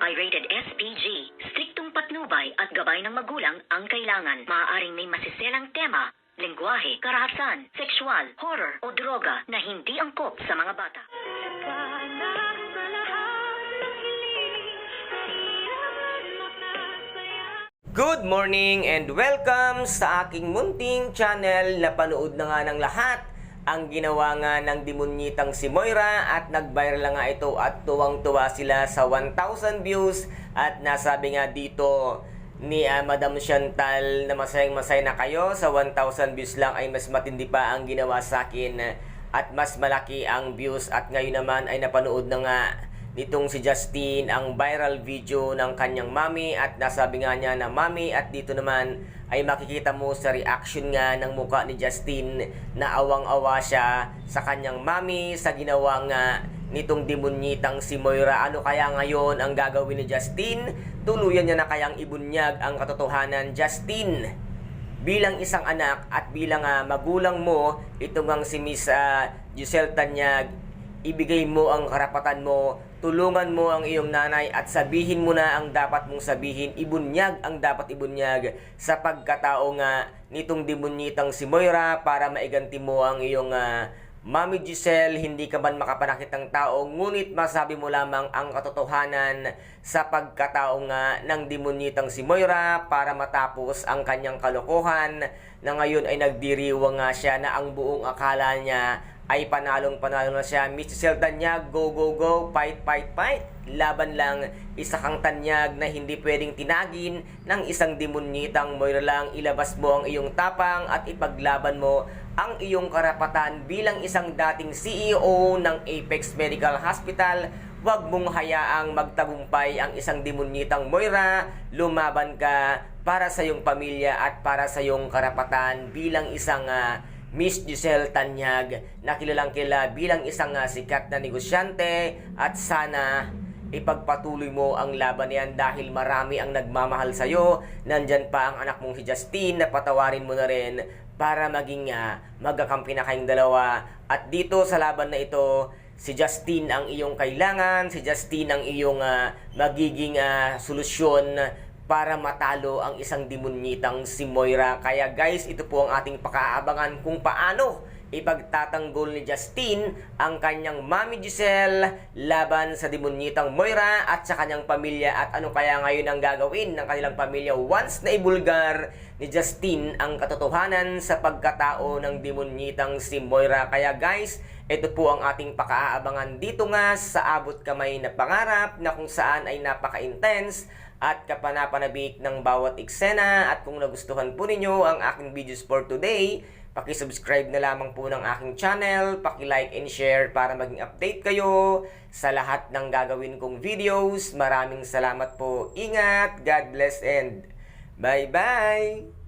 Pirated SPG. Striktong patnubay at gabay ng magulang ang kailangan. Maaaring may masiselang tema, lengguwahe, karahasan, sexual, horror o droga na hindi angkop sa mga bata. Good morning and welcome sa aking munting channel. Napanood na nga ng lahat ang ginawa nga ng demonyitang si Moira at nag-viral nga ito at tuwang-tuwa sila sa 1,000 views at nasabi nga dito ni Madam Chantal na masayang-masaya na kayo sa 1,000 views lang ay mas matindi pa ang ginawa sa akin at mas malaki ang views at ngayon naman ay napanood na nga nitong si Justin ang viral video ng kanyang mami at nasabi nga niya na mami at dito naman ay makikita mo sa reaction nga ng mukha ni Justin na awang-awa siya sa kanyang mami sa ginawa nga nitong demonyitang si Moira. Ano kaya ngayon ang gagawin ni Justin? Tuluyan niya na kayang ibunyag ang katotohanan, Justin? Bilang isang anak at bilang magulang mo, itong ang si Miss Giselle Tanyag, ibigay mo ang karapatan mo, tulungan mo ang iyong nanay at sabihin mo na ang dapat mong sabihin, ibunyag ang dapat ibunyag sa pagkatao nga nitong demonyitang si Moira para maiganti mo ang iyong Mami Giselle. Hindi ka man makapanakit ng tao, ngunit masabi mo lamang ang katotohanan sa pagkatao nga ng demonyitang si Moira para matapos ang kanyang kalokohan na ngayon ay nagdiriwang nga siya na ang buong akala niya ay panalong-panalo na siya. Miss Giselle Tanyag, go, go, go, fight, fight, fight. Laban lang, isa kang tanyag na hindi pwedeng tinagin ng isang demonyitang Moira lang. Ilabas mo ang iyong tapang at ipaglaban mo ang iyong karapatan bilang isang dating CEO ng Apex Medical Hospital. Huwag mong hayaang magtagumpay ang isang demonyitang Moira. Lumaban ka para sa iyong pamilya at para sa iyong karapatan bilang isang Miss Giselle Tanyag na kilalang kilala bilang isang sikat na negosyante at sana ipagpatuloy mo ang laban niyan dahil marami ang nagmamahal sa iyo. Nandyan pa ang anak mong si Justin na patawarin mo na rin para maging magkakampi na kayong dalawa. At dito sa laban na ito, si Justin ang iyong kailangan, si Justin ang iyong magiging solusyon para matalo ang isang demonyitang si Moira. Kaya guys, ito po ang ating pakaabangan kung paano ipagtatanggol ni Justin ang kanyang Mami Giselle laban sa demonyitang Moira at sa kanyang pamilya. At ano kaya ngayon ang gagawin ng kanilang pamilya once na ibulgar ni Justin ang katotohanan sa pagkatao ng demonyitang si Moira. Kaya guys, ito po ang ating pakaabangan dito nga sa Abot Kamay na Pangarap na kung saan ay napaka-intense at kapanapanabik ng bawat eksena. At kung nagustuhan po ninyo ang aking videos for today, paki-subscribe na lamang po ng aking channel, paki-like and share para maging update kayo sa lahat ng gagawin kong videos. Maraming salamat po. Ingat, God bless and bye-bye!